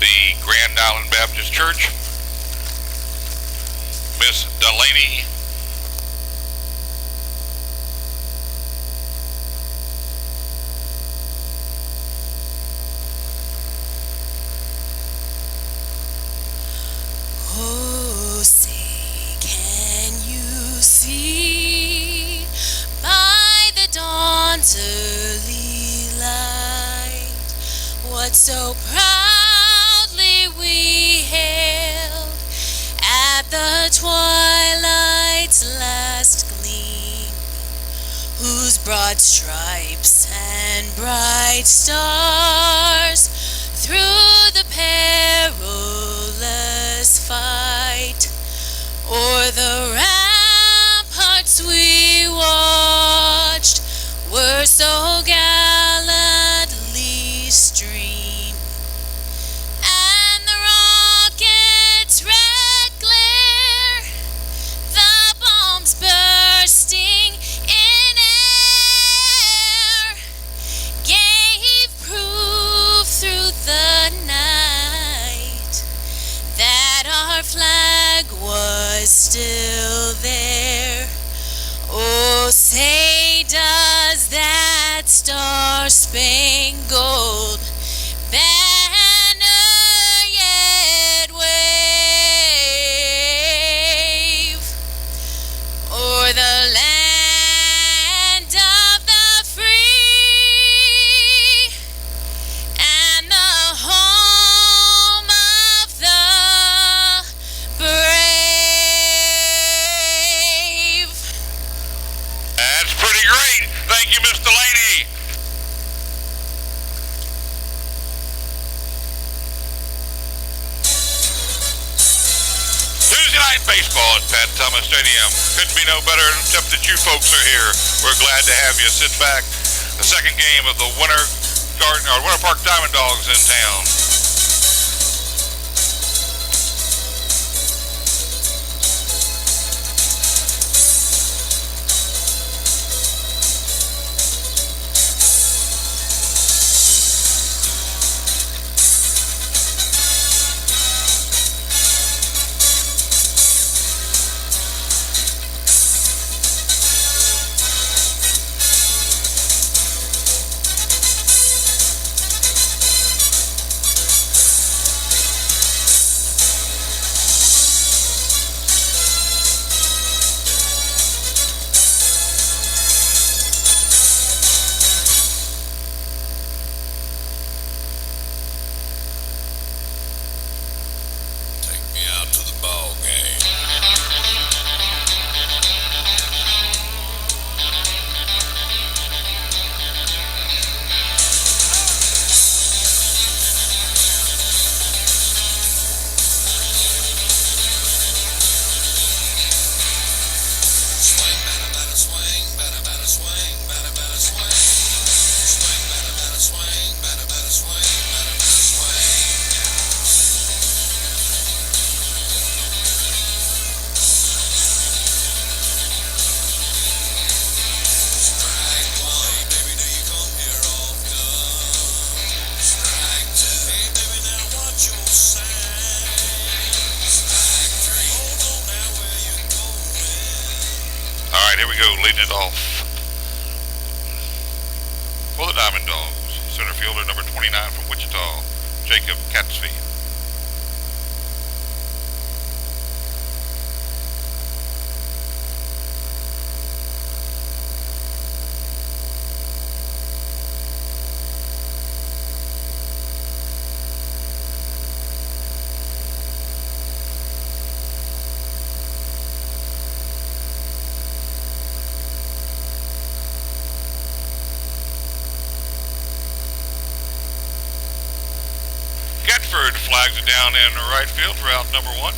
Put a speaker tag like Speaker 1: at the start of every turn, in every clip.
Speaker 1: the Grand Island Baptist Church. Miss Delaney.
Speaker 2: Oh, say, can you see by the dawn's early light what so proudly we hailed at the twilight's last gleam, whose broad stripes and bright stars through the perilous fight o'er the ramparts we watched were so gallantly streamed, and the rocket's red glare, the bombs bursting in air, gave proof through the night that our flag was still there. Oh, say, does that star-spangled banner yet wave o'er the land of the free and the home of the brave?
Speaker 1: That's pretty great. Thank you, Miss Delaney. Tuesday night baseball at Pat Thomas Stadium. Couldn't be no better except that you folks are here. We're glad to have you. Sit back. The second game of the Winter Park Diamond Dogs in town. Here we go, leading it off for the Diamond Dogs. Center fielder number 29 from Wichita, Jacob Catsfield. Getford flags it down in right field for out number 1.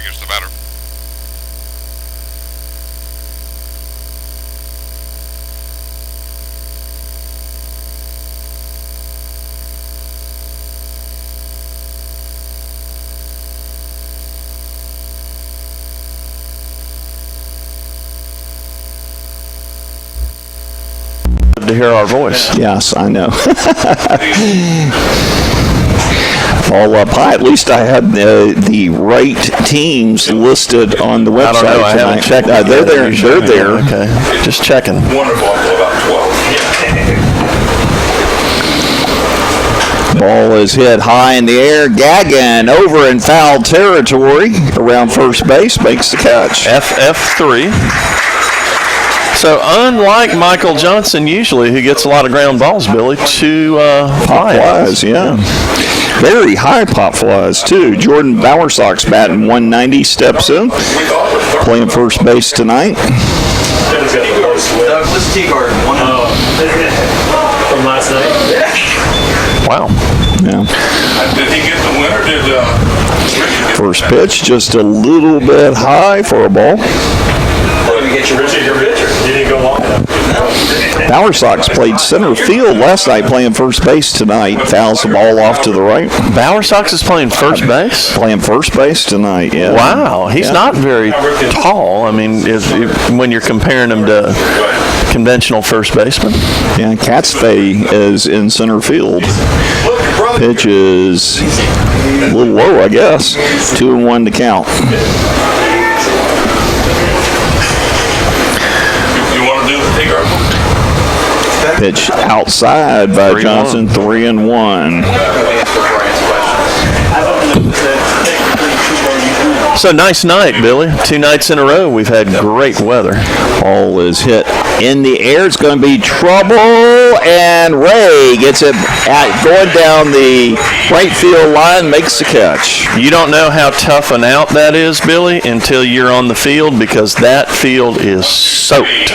Speaker 1: against the batter.
Speaker 3: To hear our voice.
Speaker 4: Yes, I know. All up high. At least I had the right teams listed on the website.
Speaker 3: I don't know. I haven't checked.
Speaker 4: They're there. They're there.
Speaker 3: Okay. Just checking.
Speaker 1: Wonderful until about 12.
Speaker 4: Ball is hit high in the air. Gagin over in foul territory around first base makes the catch.
Speaker 3: FF3. So unlike Michael Johnson usually, who gets a lot of ground balls, Billy, two
Speaker 4: Pop flies, yeah. Very high pop flies, too. Jordan Bowersox batting 190, steps in. Playing first base tonight.
Speaker 5: Douglas Teagarden, from last night.
Speaker 3: Wow.
Speaker 4: Yeah.
Speaker 1: Did he get the winner? Did Richard get
Speaker 4: First pitch just a little bit high for a ball.
Speaker 5: Your pitcher. Didn't go long enough.
Speaker 4: Bowersox played center field last night, playing first base tonight. Fouls the ball off to the right.
Speaker 3: Bowersox is playing first base?
Speaker 4: Playing first base tonight, yeah.
Speaker 3: Wow. He's not very tall. I mean, when you're comparing him to conventional first baseman.
Speaker 4: Yeah, Catsfay is in center field. Pitch is a little low, I guess. 2-1 to count. Pitch outside by Johnson, 3-1.
Speaker 3: So nice night, Billy. 2 nights in a row we've had great weather.
Speaker 4: Ball is hit in the air. It's going to be trouble, and Ray gets it going down the right field line, makes the catch.
Speaker 3: You don't know how tough an out that is, Billy, until you're on the field, because that field is soaked.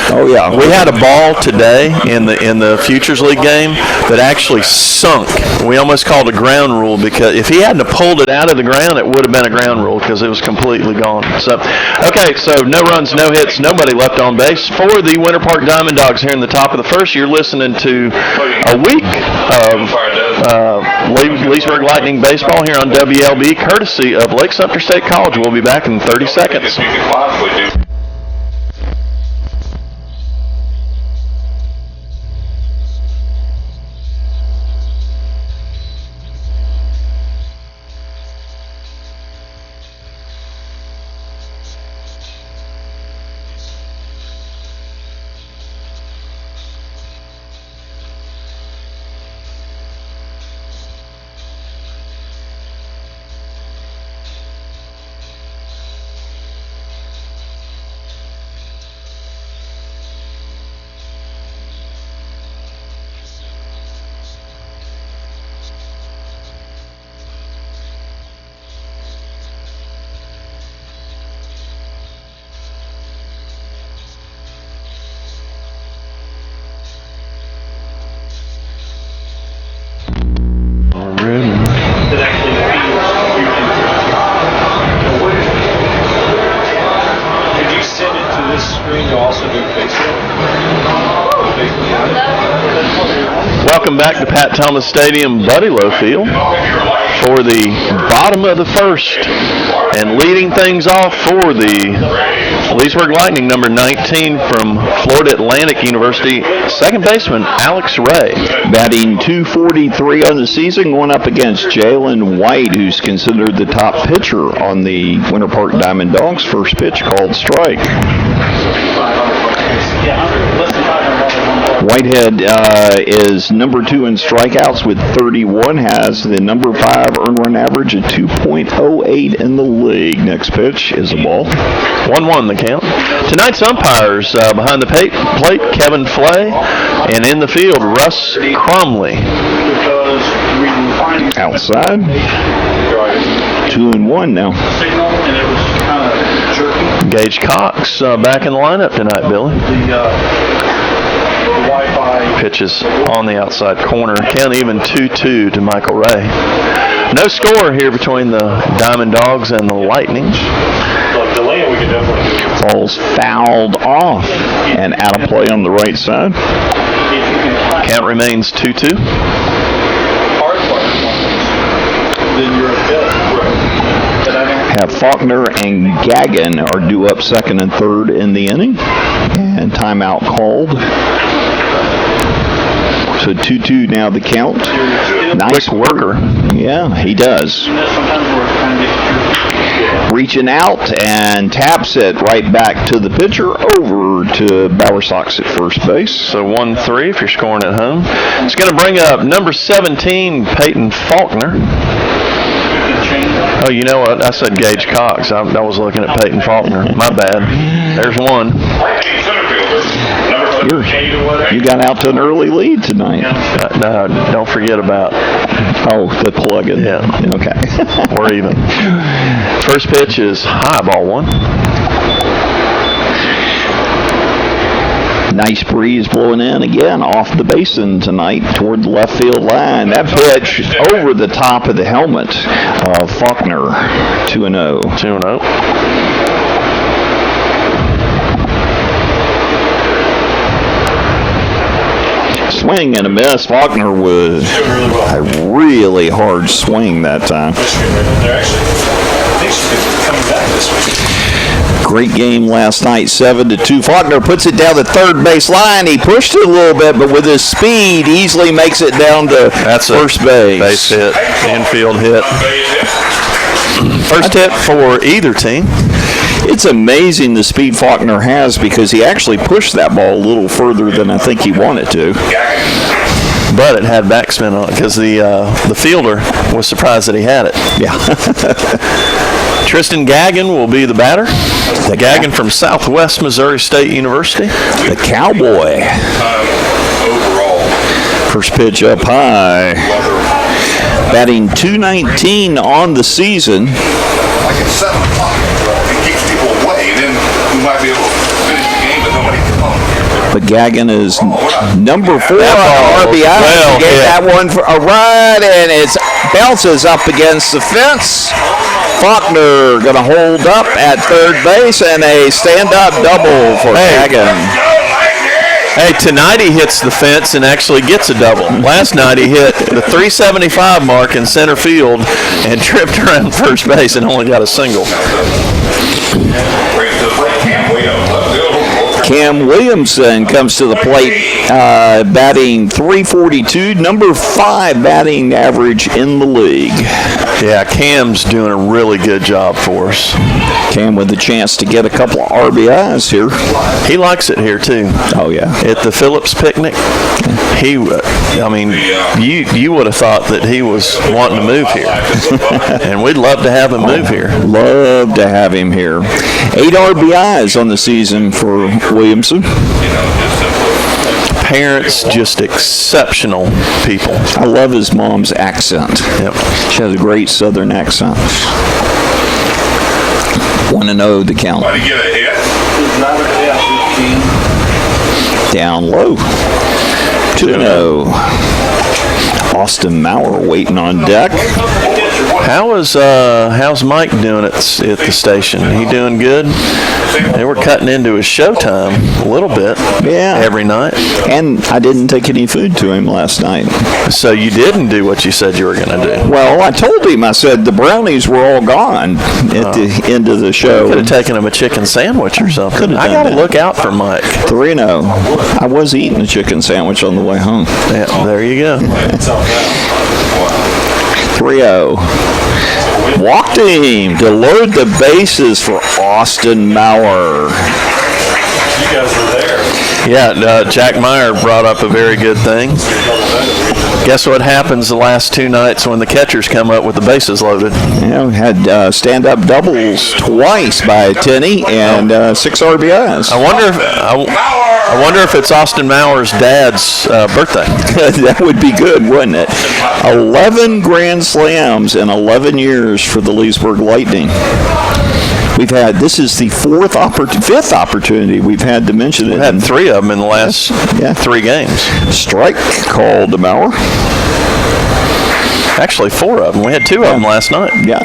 Speaker 4: Oh yeah,
Speaker 3: We had a ball today in the Futures League game that actually sunk. We almost called a ground rule, because if he hadn't have pulled it out of the ground, it would have been a ground rule because it was completely gone. So, okay, so no runs, no hits, nobody left on base for the Winter Park Diamond Dogs here in the top of the first. You're listening to a week of Leesburg Lightning baseball here on WLB, courtesy of Lake Sumter State College. We'll be back in 30 seconds. Welcome back to Pat Thomas Stadium, Buddy Low Field, for the bottom of the first, and leading things off for the Leesburg Lightning, number 19 from Florida Atlantic University, second baseman Alex Ray.
Speaker 4: Batting .243 on the season, going up against Jalen White, who's considered the top pitcher on the Winter Park Diamond Dogs. First pitch called strike. Whitehead is number 2 in strikeouts with 31, has the number 5 earned run average at 2.08 in the league. Next pitch is a ball.
Speaker 3: 1-1 the count. Tonight's umpires behind the plate, Kevin Flay, and in the field, Russ Cromley.
Speaker 4: Outside. 2-1 now.
Speaker 3: Gage Cox back in the lineup tonight, Billy.
Speaker 5: The Wi-Fi
Speaker 3: Pitches on the outside corner. Count even 2-2 to Michael Ray. No score here between the Diamond Dogs and the Lightning.
Speaker 5: Like Delaney, we could definitely do.
Speaker 4: Ball's fouled off and out of play on the right side.
Speaker 3: Count remains 2-2.
Speaker 5: Then you're
Speaker 4: Have Faulkner and Gagin are due up second and third in the inning. And timeout called. So 2-2 now the count. Nice
Speaker 3: worker.
Speaker 4: Yeah, he does. Reaching out and taps it right back to the pitcher over to Bowersox at first base.
Speaker 3: So 1-3 if you're scoring at home. It's going to bring up number 17, Peyton Faulkner. Oh, you know what? I said Gage Cox. I was looking at Peyton Faulkner. My bad. There's one.
Speaker 4: You got out to an early lead tonight.
Speaker 3: No, don't forget about.
Speaker 4: Oh, the plug-in.
Speaker 3: Yeah.
Speaker 4: Okay.
Speaker 3: We're even. First pitch is high, ball one.
Speaker 4: Nice breeze blowing in again off the basin tonight toward the left field line. That pitch over the top of the helmet of Faulkner. 2-0.
Speaker 3: 2-0.
Speaker 4: Swing and a miss. Faulkner was a really hard swing that time.
Speaker 5: They're actually, I think she's coming back this week.
Speaker 4: Great game last night, 7-2. Faulkner puts it down the third base line. He pushed it a little bit, but with his speed, easily makes it down to first base.
Speaker 3: Base hit, infield hit. First hit for either team.
Speaker 4: It's amazing the speed Faulkner has because he actually pushed that ball a little further than I think he wanted to.
Speaker 3: But it had backspin on it because the fielder was surprised that he had it.
Speaker 4: Yeah.
Speaker 3: Tristan Gagin will be the batter. Gagin from Southwest Missouri State University.
Speaker 4: The Cowboy. First pitch up high. Batting .219 on the season.
Speaker 6: Like at 7 o'clock, it keeps people away, then we might be able to finish the game, but nobody can come.
Speaker 4: But Gagin is number 4 on RBI.
Speaker 3: Well,
Speaker 4: Gave that one for a run, and it bounces up against the fence. Faulkner going to hold up at third base, and a stand-up double for Gagin.
Speaker 3: Hey, tonight he hits the fence and actually gets a double. Last night he hit the 375 mark in center field and tripped around first base and only got a single.
Speaker 4: Cam Williamson comes to the plate, batting .342, number 5 batting average in the league.
Speaker 3: Yeah, Cam's doing a really good job for us.
Speaker 4: Cam with the chance to get a couple of RBIs here.
Speaker 3: He likes it here too.
Speaker 4: Oh yeah.
Speaker 3: At the Phillips picnic, you would have thought that he was wanting to move here, and we'd love to have him move here.
Speaker 4: Love to have him here. 8 RBIs on the season for Williamson.
Speaker 3: Parents, just exceptional people.
Speaker 4: I love his mom's accent.
Speaker 3: Yep.
Speaker 4: She has a great southern accent. 1-0 the count.
Speaker 6: Did he get a hit?
Speaker 4: Down low. 2-0. Austin Maurer waiting on deck.
Speaker 3: How's Mike doing at the station? He doing good? They were cutting into his showtime a little bit.
Speaker 4: Yeah.
Speaker 3: Every night.
Speaker 4: And I didn't take any food to him last night.
Speaker 3: So you didn't do what you said you were going to do?
Speaker 4: Well, I told him, I said the brownies were all gone at the end of the show.
Speaker 3: Could have taken him a chicken sandwich or something. I got to look out for Mike.
Speaker 4: 3-0. I was eating a chicken sandwich on the way home.
Speaker 3: Yeah, there you go.
Speaker 4: 3-0. Walked him to load the bases for Austin Maurer.
Speaker 5: You guys were there.
Speaker 3: Yeah, Jack Meyer brought up a very good thing. Guess what happens the last 2 nights when the catchers come up with the bases loaded?
Speaker 4: Yeah, we had stand-up doubles twice by Tenney and 6 RBIs.
Speaker 3: I wonder if it's Austin Maurer's dad's birthday.
Speaker 4: That would be good, wouldn't it? 11 grand slams in 11 years for the Leesburg Lightning. This is the fifth opportunity we've had to mention it.
Speaker 3: We had 3 of them in the last 3 games.
Speaker 4: Strike called to Maurer.
Speaker 3: Actually, 4 of them. We had 2 of them last night.
Speaker 4: Yeah.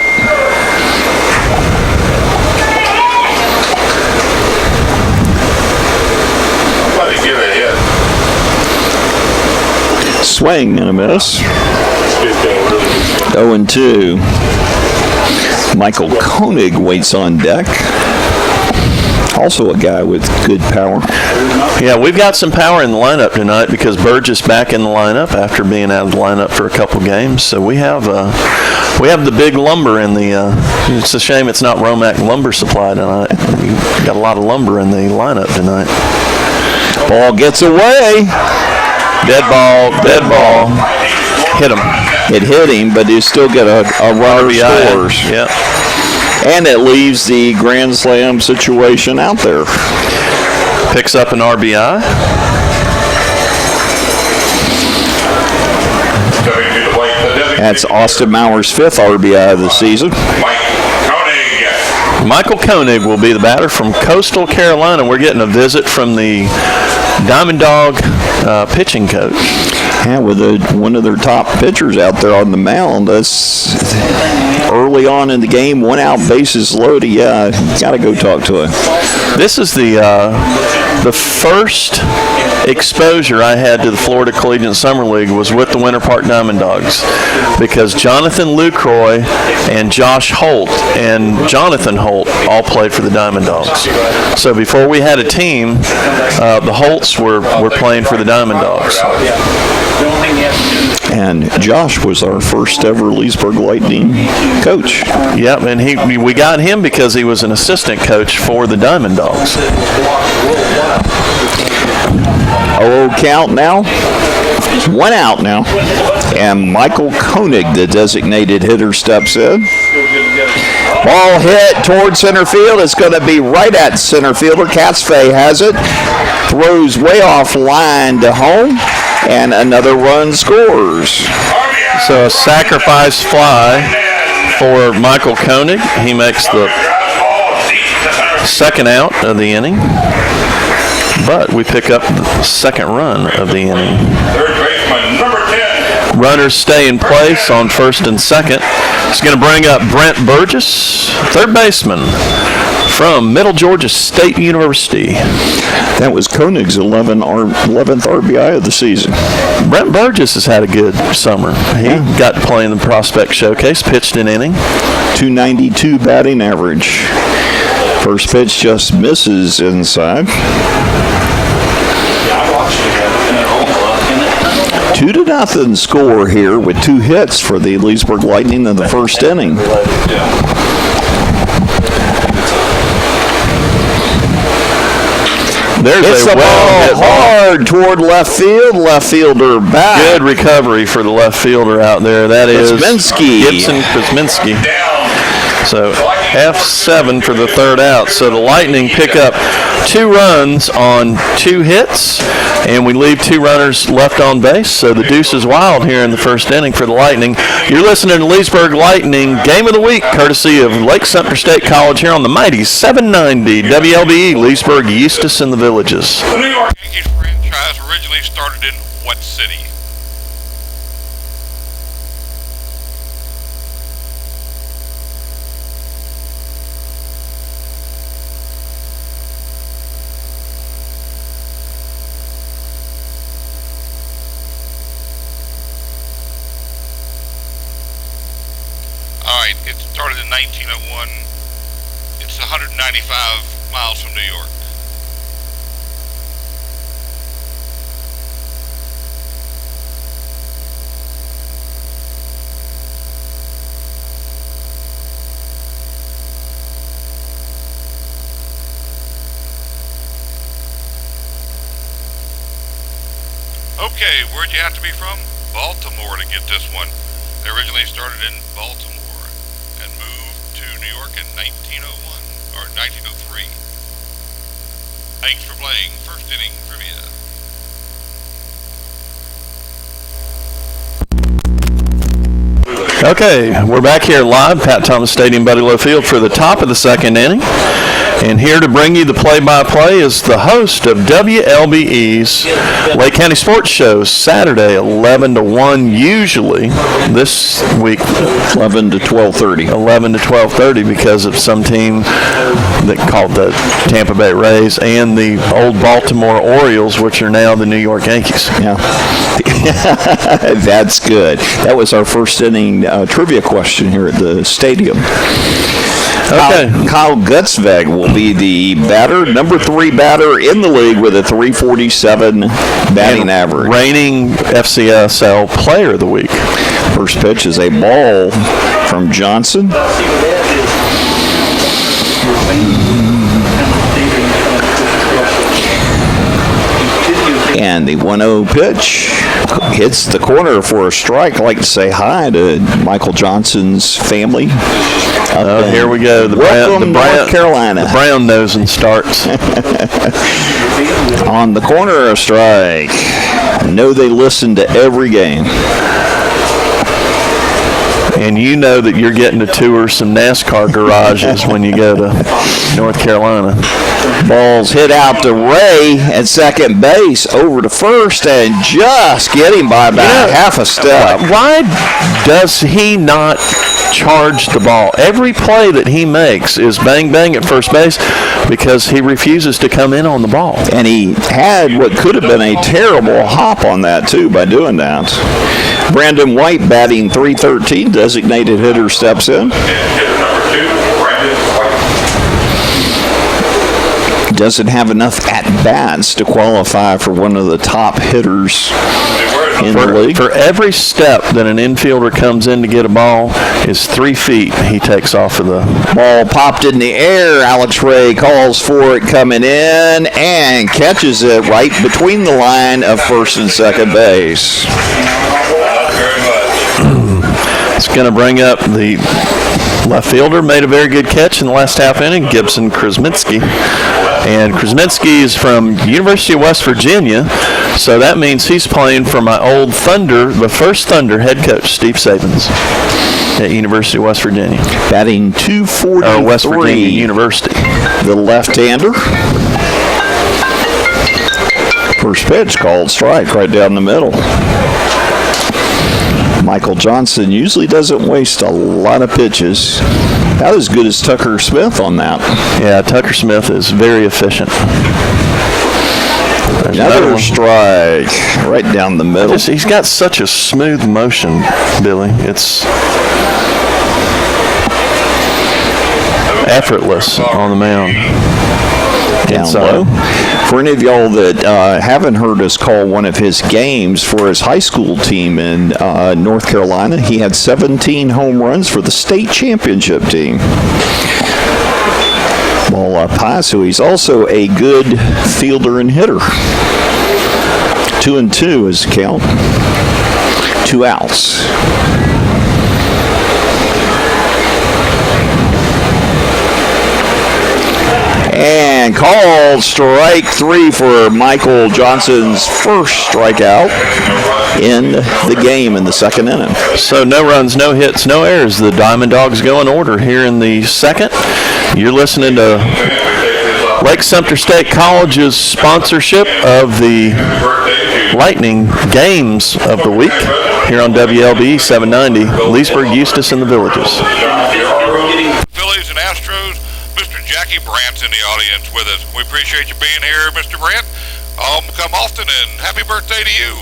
Speaker 6: Somebody give a hit.
Speaker 4: Swing and a miss. 0-2. Michael Koenig waits on deck. Also a guy with good power.
Speaker 3: Yeah, we've got some power in the lineup tonight because Burgess back in the lineup after being out of the lineup for a couple games. So we have the big lumber in the. It's a shame it's not Romac lumber supply tonight. We got a lot of lumber in the lineup tonight.
Speaker 4: Ball gets away.
Speaker 3: Dead ball. Hit him.
Speaker 4: It hit him, but he still get a runner scores.
Speaker 3: Yeah.
Speaker 4: And it leaves the Grand Slam situation out there.
Speaker 3: Picks up an RBI.
Speaker 4: That's Austin Maurer's 5th RBI of the season.
Speaker 3: Michael Koenig will be the batter from Coastal Carolina. We're getting a visit from the Diamond Dog pitching coach.
Speaker 4: Yeah, with one of their top pitchers out there on the mound. That's early on in the game, 1 out, bases loaded. Yeah, got to go talk to him.
Speaker 3: This is the first exposure I had to the Florida Collegiate Summer League was with the Winter Park Diamond Dogs because Jonathan Lucroy and Josh Holt and Jonathan Holt all played for the Diamond Dogs. So before we had a team, the Holts were playing for the Diamond Dogs.
Speaker 4: And Josh was our first ever Leesburg Lightning coach.
Speaker 3: Yep, and we got him because he was an assistant coach for the Diamond Dogs.
Speaker 4: 0 count now. 1 out now. And Michael Koenig, the designated hitter, steps in. Ball hit toward center field. It's going to be right at center fielder. Catsfay has it. Throws way off line to home. And another run scores.
Speaker 3: So a sacrifice fly for Michael Koenig. He makes the 2nd out of the inning. But we pick up the 2nd run of the inning.
Speaker 6: Third baseman, number 10.
Speaker 3: Runners stay in place on 1st and 2nd. It's going to bring up Brent Burgess, 3rd baseman from Middle Georgia State University.
Speaker 4: That was Koenig's 11th RBI of the season.
Speaker 3: Brent Burgess has had a good summer. He got to play in the Prospect Showcase, pitched an inning.
Speaker 4: .292 batting average. First pitch just misses inside. 2-0 score here with 2 hits for the Leesburg Lightning in the first inning.
Speaker 3: There's
Speaker 4: a ball hard toward left field. Left fielder back.
Speaker 3: Good recovery for the left fielder out there. That is Gibson Kuzminski. So F7 for the 3rd out. So the Lightning pick up 2 runs on 2 hits, and we leave 2 runners left on base. So the deuce is wild here in the first inning for the Lightning. You're listening to Leesburg Lightning Game of the Week, courtesy of Lake Sumter State College here on the mighty 790 WLBE, Leesburg, Eustis, and the Villages.
Speaker 1: The New York Yankees franchise originally started in what city? Alright, it started in 1901. It's 195 miles from New York. Okay, where'd you have to be from? Baltimore to get this one. They originally started in Baltimore and moved to New York in 1901, or 1903. Thanks for playing First Inning Trivia.
Speaker 3: Okay, we're back here live, Pat Thomas Stadium, Buddy Lowe Field, for the top of the second inning. And here to bring you the play-by-play is the host of WLBE's Lake County Sports Show, Saturday, 11 to 1, usually. This week,
Speaker 4: 11 to 12:30.
Speaker 3: 11 to 12:30, because of some team that called the Tampa Bay Rays and the old Baltimore Orioles, which are now the New York Yankees.
Speaker 4: Yeah. That's good. That was our first inning trivia question here at the stadium.
Speaker 3: Okay.
Speaker 4: Kyle Gutzveg will be the batter, number 3 batter in the league with a 347 batting average.
Speaker 3: Reigning FCSL Player of the Week.
Speaker 4: First pitch is a ball from Johnson. And the 1-0 pitch hits the corner for a strike. I'd like to say hi to Michael Johnson's family.
Speaker 3: Here we go.
Speaker 4: North Carolina.
Speaker 3: The brown nosing starts.
Speaker 4: On the corner, a strike. I know they listen to every game.
Speaker 3: And you know that you're getting to tour some NASCAR garages when you go to North Carolina.
Speaker 4: Ball's hit out to Ray at second base, over to first, and just getting by about half a step.
Speaker 3: Why does he not charge the ball? Every play that he makes is bang bang at first base because he refuses to come in on the ball.
Speaker 4: And he had what could have been a terrible hop on that, too, by doing that. Brandon White batting .313, designated hitter, steps in. Doesn't have enough at-bats to qualify for one of the top hitters in the league.
Speaker 3: For every step that an infielder comes in to get a ball is 3 feet he takes off of the
Speaker 4: ball. Popped in the air. Alex Ray calls for it coming in and catches it right between the line of first and second base.
Speaker 3: It's going to bring up the left fielder. Made a very good catch in the last half inning, Gibson Krasminski. And Krasminski is from University of West Virginia, so that means he's playing for my old Thunder, the first Thunder head coach, Steve Sabins, at University of West Virginia.
Speaker 4: Batting .243.
Speaker 3: West Virginia University.
Speaker 4: The left-hander. First pitch called strike right down the middle. Michael Johnson usually doesn't waste a lot of pitches. Not as good as Tucker Smith on that.
Speaker 3: Yeah, Tucker Smith is very efficient. There's
Speaker 4: another strike right down the middle.
Speaker 3: He's got such a smooth motion, Billy. It's effortless on the mound.
Speaker 4: Down low. For any of y'all that haven't heard us call one of his games for his high school team in North Carolina, he had 17 home runs for the state championship team. Ball up high, so he's also a good fielder and hitter. 2-2 is the count. 2 outs. And called strike 3 for Michael Johnson's first strikeout in the game in the second inning.
Speaker 3: So no runs, no hits, no errors. The Diamond Dogs go in order here in the second. You're listening to Lake Sumter State College's sponsorship of the Lightning Games of the Week here on WLBE 790, Leesburg, Eustis, and the Villages.
Speaker 1: Phillies and Astros. Mr. Jackie Brandt's in the audience with us. We appreciate you being here, Mr. Brandt. Come often, and happy birthday to you.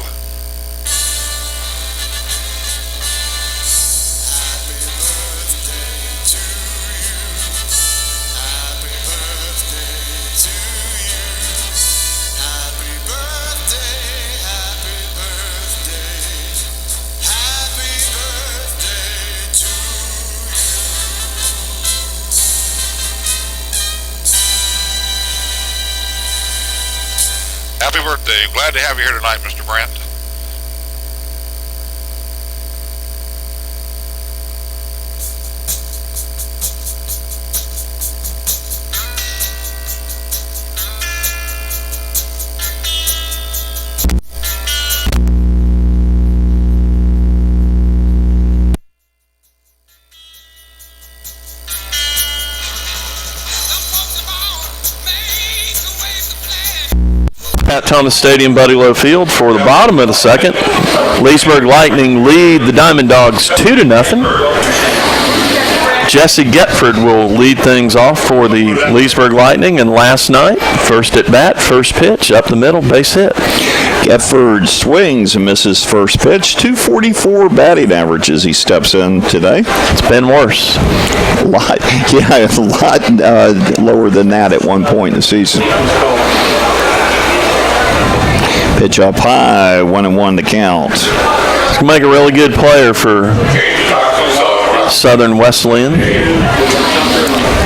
Speaker 1: Happy birthday. Glad to have you here tonight, Mr. Brandt.
Speaker 3: at Thomas Stadium, Buddy Lowe Field for the bottom of the second. Leesburg Lightning lead the Diamond Dogs 2-0. Jesse Getford will lead things off for the Leesburg Lightning, and last night, first at bat, first pitch, up the middle, base hit.
Speaker 4: Getford swings and misses first pitch. 244 batting average as he steps in today.
Speaker 3: It's been worse.
Speaker 4: A lot lower than that at one point in the season. Pitch up high, 1-1 to count.
Speaker 3: It's going to make a really good player for Southern Wesleyan.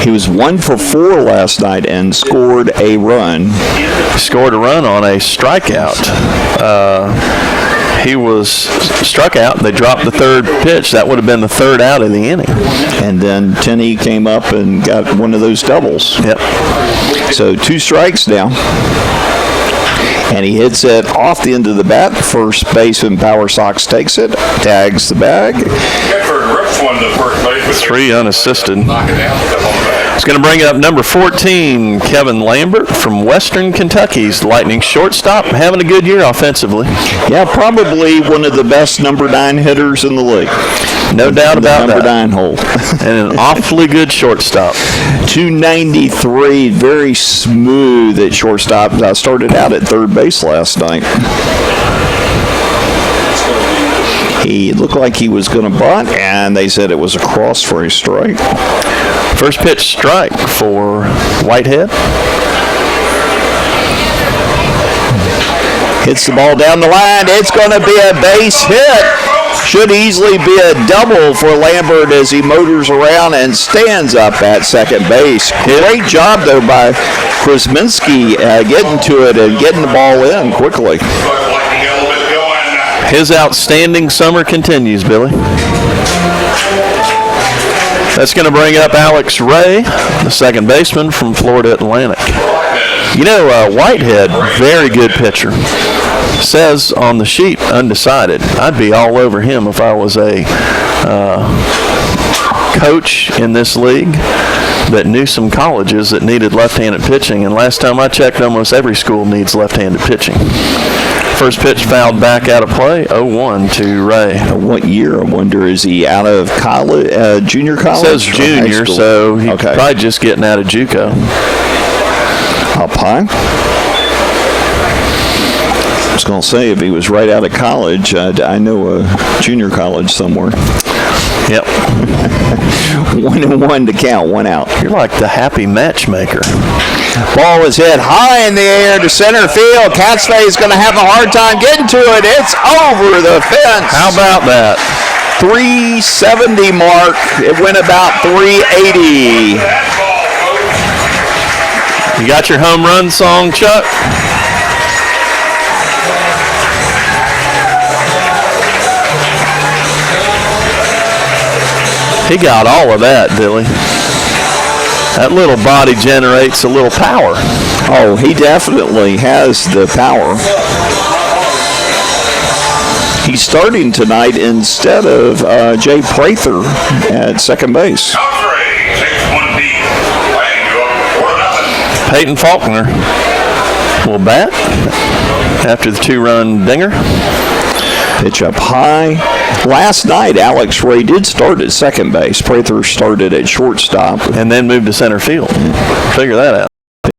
Speaker 4: He was 1 for 4 last night and scored a run.
Speaker 3: He scored a run on a strikeout. He was struck out. They dropped the third pitch. That would have been the third out of the inning.
Speaker 4: And then Tenney came up and got one of those doubles.
Speaker 3: Yep.
Speaker 4: So 2 strikes now. And he hits it off the end of the bat. First baseman Power Sox takes it, tags the bag.
Speaker 6: Getford rips one to first base with
Speaker 3: 3 unassisted.
Speaker 6: knock it down, step on the bag.
Speaker 3: It's going to bring up number 14, Kevin Lambert from Western Kentucky's Lightning shortstop, having a good year offensively.
Speaker 4: Yeah, probably one of the best number 9 hitters in the league.
Speaker 3: No doubt about
Speaker 4: number
Speaker 3: that.
Speaker 4: 9 hole.
Speaker 3: And an awfully good shortstop.
Speaker 4: 293, very smooth at shortstop. Started out at third base last night. He looked like he was going to bunt, and they said it was a cross for a strike.
Speaker 3: First pitch strike for Whitehead.
Speaker 4: Hits the ball down the line. It's going to be a base hit. Should easily be a double for Lambert as he motors around and stands up at second base. Great job, though, by Krasminski getting to it and getting the ball in quickly.
Speaker 6: Lightning element going.
Speaker 3: His outstanding summer continues, Billy. That's going to bring up Alex Ray, the second baseman from Florida Atlantic. You know, Whitehead, very good pitcher. Says on the sheet, undecided. I'd be all over him if I was a coach in this league that knew some colleges that needed left-handed pitching, and last time I checked, almost every school needs left-handed pitching. First pitch fouled back out of play, 0-1 to Ray.
Speaker 4: What year, I wonder, is he out of college, junior college?
Speaker 3: It says junior, so he's probably just getting out of JUCO.
Speaker 4: Up high. I was going to say, if he was right out of college, I know a junior college somewhere.
Speaker 3: Yep.
Speaker 4: 1-1 to count, 1 out.
Speaker 3: You're like the happy matchmaker.
Speaker 4: Ball is hit high in the air to center field. Catsfay is going to have a hard time getting to it. It's over the fence.
Speaker 3: How about that?
Speaker 4: 370 mark. It went about 380.
Speaker 3: You got your home run song, Chuck? He got all of that, Billy. That little body generates a little power.
Speaker 4: Oh, he definitely has the power. He's starting tonight instead of Jay Prather at second base.
Speaker 3: Peyton Faulkner will bat after the 2-run dinger.
Speaker 4: Pitch up high. Last night, Alex Ray did start at second base. Prather started at shortstop.
Speaker 3: And then moved to center field. Figure that out.